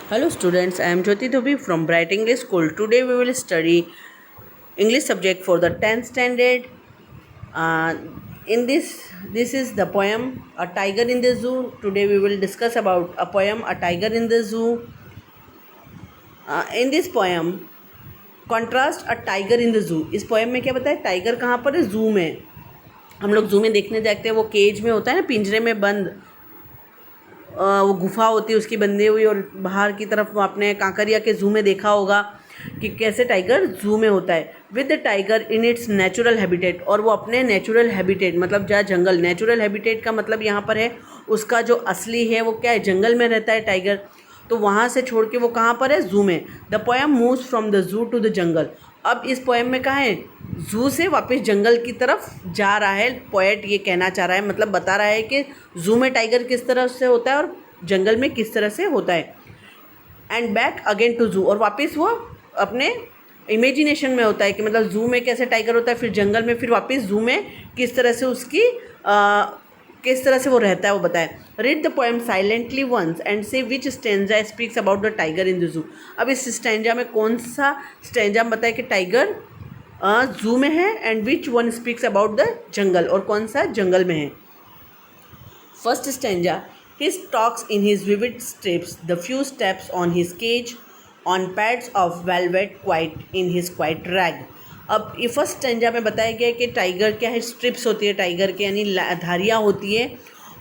Hello students, I am Jyoti Dubey from Bright English School. Today we will study English subject for the 10th standard. Uh, in this is the poem A Tiger in the Zoo. Today we will discuss about a poem A Tiger in the Zoo. In this poem, contrast a tiger in the zoo. इस poem में क्या बताया, tiger कहाँ पर है, zoo में. हम लोग जू में देखने जाते हैं, वो केज में होता है ना, पिंजरे में बंद. वो गुफा होती है उसकी बंधी हुई, और बाहर की तरफ आपने कांकरिया के जू में देखा होगा कि कैसे टाइगर जू में होता है. With the tiger in its natural habitat, और वो अपने नेचुरल हैबिटेट मतलब जहाँ जंगल. नेचुरल हैबिटेट का मतलब यहाँ पर है उसका जो असली है वो क्या है, जंगल में रहता है टाइगर. तो वहाँ से छोड़ के वो कहाँ पर है, जू में. The poem moves from the zoo to the jungle. अब इस पोएम में कहाँ है, जू से वापस जंगल की तरफ जा रहा है. पोएट ये कहना चाह रहा है, मतलब बता रहा है कि जू में टाइगर किस तरह से होता है और जंगल में किस तरह से होता है. एंड बैक अगेन टू जू, और वापस वो अपने इमेजिनेशन में होता है कि मतलब जू में कैसे टाइगर होता है, फिर जंगल में, फिर वापस जू में किस तरह से उसकी किस तरह से वो रहता है वो बताए. Read the poem silently once and say which stanza speaks about the tiger in the zoo. अब इस स्टेंजा में कौन सा स्टेंजा बताए कि टाइगर जू में है, and which one speaks about the jungle, और कौन सा जंगल में है. First stanza, he stalks in his vivid steps the few steps on his cage on pads of velvet quiet in his quiet rag. अब ये फर्स्ट स्टेंजा में बताया गया है कि टाइगर क्या है, स्ट्रिप्स होती है टाइगर के, यानी धारियाँ होती है,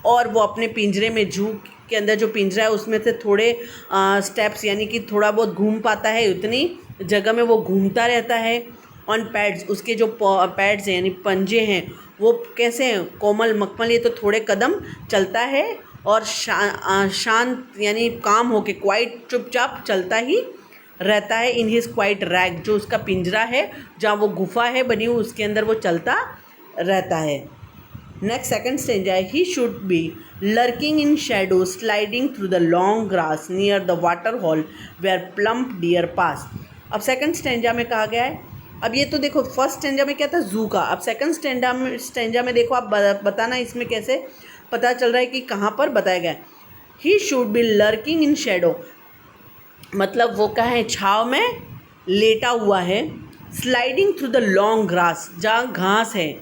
और वो अपने पिंजरे में, जू के अंदर जो पिंजरा है उसमें से थोड़े स्टेप्स यानी कि थोड़ा बहुत घूम पाता है, उतनी जगह में वो घूमता रहता है. ऑन पैड्स, उसके जो पैड्स हैं यानी पंजे हैं वो कैसे हैं, कोमल मखमल, ये तो थोड़े कदम चलता है, और शांत यानी काम होके, क्वाइट चुपचाप चलता ही रहता है. इन हिज क्वाइट रैग, जो उसका पिंजरा है जहाँ वो गुफा है बनी हुई, उसके अंदर वो चलता रहता है. नेक्स्ट सेकंड स्टेंजा है, he should be lurking in shadow sliding through the long grass near the water hole where plump deer pass. अब सेकंड स्टेंजा में कहा गया है, अब ये तो देखो फर्स्ट स्टेंजा में क्या था, जू का. अब सेकंड स्टेंजा में देखो, आप बताना इसमें कैसे पता चल रहा है कि कहाँ पर बताया गया है. He should be lurking in shadow, मतलब वो क्या है, छाँव में लेटा हुआ है. Sliding through the long grass, जहाँ घास है,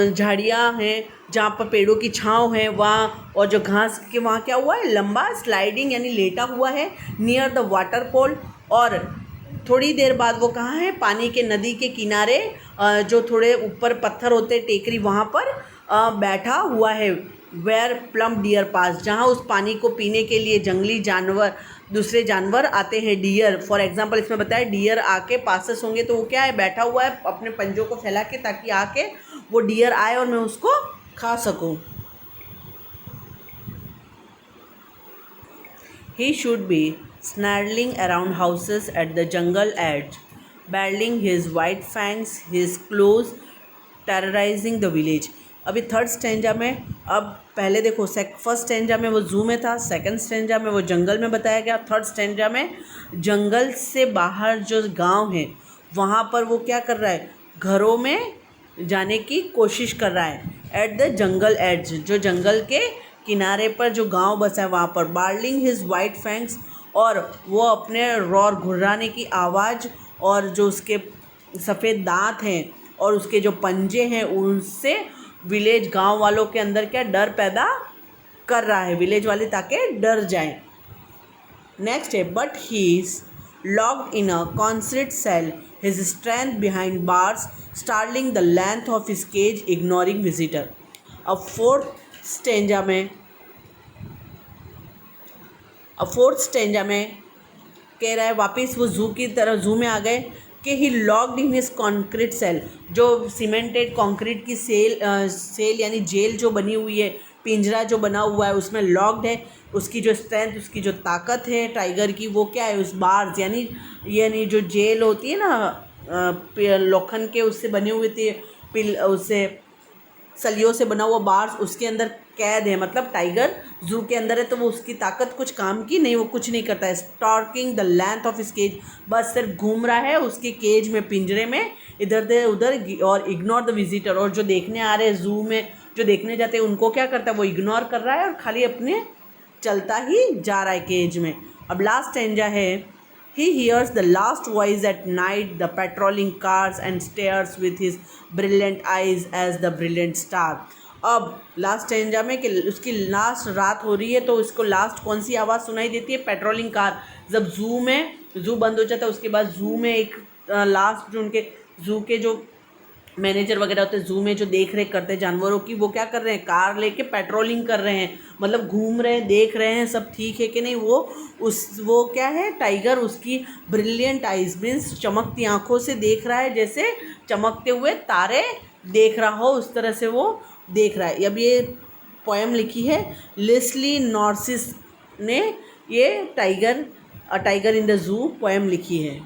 झाड़ियाँ हैं, जहाँ पर पेड़ों की छाँव है वहाँ, और जो घास के वहाँ क्या हुआ है, लंबा स्लाइडिंग यानी लेटा हुआ है. नियर द वाटर पोल, और थोड़ी देर बाद वो कहाँ है, पानी के, नदी के किनारे, जो थोड़े ऊपर पत्थर होते हैं, टेकरी, वहाँ पर बैठा हुआ है. वेयर प्लम्प डियर पास, जहाँ उस पानी को पीने के लिए जंगली जानवर, दूसरे जानवर आते हैं. डियर फॉर एग्जांपल इसमें बताया, डियर आके पासेस होंगे, तो वो क्या है, बैठा हुआ है अपने पंजों को फैला के, ताकि आके वो डियर आए और मैं उसको खा सकूं. He should be snarling around houses at the jungle edge, battling his white fangs, his claws, terrorizing the village. अभी थर्ड स्टेंजा में, अब पहले देखो फर्स्ट स्टेंजा में वो जू में था, सेकंड स्टेंजा में वो जंगल में बताया गया, थर्ड स्टेंजा में जंगल से बाहर जो गांव है वहाँ पर वो क्या कर रहा है, घरों में जाने की कोशिश कर रहा है. एट द जंगल एड्ज, जो जंगल के किनारे पर जो गांव बसा है वहाँ पर. बार्लिंग हिज वाइट फैंक्स, और वो अपने रॉर घुर्राने की आवाज़, और जो उसके सफ़ेद दांत हैं और उसके जो पंजे हैं, उनसे विलेज गांव वालों के अंदर क्या डर पैदा कर रहा है, विलेज वाले ताकि डर जाएं. नेक्स्ट है, but he is locked in a concrete cell, his strength behind bars, stalking the length of his cage, ignoring visitor. अब फोर्थ स्टेंजा में कह रहा है, वापस वो जू की तरह, जू में आ गए कि he locked in his concrete cell, जो सीमेंटेड कॉन्क्रीट की सेल यानी जेल जो बनी हुई है, पिंजरा जो बना हुआ है उसमें लॉक्ड है. उसकी जो स्ट्रेंथ, उसकी जो ताकत है टाइगर की, वो क्या है, उस बार्स यानी जो जेल होती है ना, लोखंड के उससे बनी हुई थी, उससे सलियों से बना हुआ बार्स, उसके अंदर कैद है. मतलब टाइगर जू के अंदर है तो वो उसकी ताकत कुछ काम की नहीं, वो कुछ नहीं करता है. Stalking the length of his cage, बस सिर्फ घूम रहा है उसके केज में, पिंजरे में, इधर से उधर, और इग्नोर द विजिटर, और जो देखने आ रहे हैं जू में, जो देखने जाते हैं उनको क्या करता है, वो इग्नोर कर रहा है और खाली अपने चलता ही जा रहा है केज में। अब लास्ट स्टेंजा है, he hears the last voice at night, the patrolling cars and stares with his brilliant eyes as the brilliant star। अब लास्ट स्टेंजा में कि उसकी लास्ट रात हो रही है तो उसको लास्ट कौन सी आवाज़ सुनाई देती है? Patrolling car. जब जू बंद हो जाता है उसके बाद जू में एक लास्ट जो उनके जू के जो मैनेजर वगैरह होते हैं, जू में जो देख रेख करते हैं जानवरों की, वो क्या कर रहे हैं? कार लेके पेट्रोलिंग कर रहे हैं, मतलब घूम रहे हैं, देख रहे हैं सब ठीक है कि नहीं। वो क्या है? टाइगर उसकी ब्रिलियंट आइज मीन्स चमकती आँखों से देख रहा है, जैसे चमकते हुए तारे देख रहा हो उस तरह से वो देख रहा है। अब ये पोएम लिखी है लेस्ली नॉर्सिस ने, ये टाइगर इन द जू पोएम लिखी है।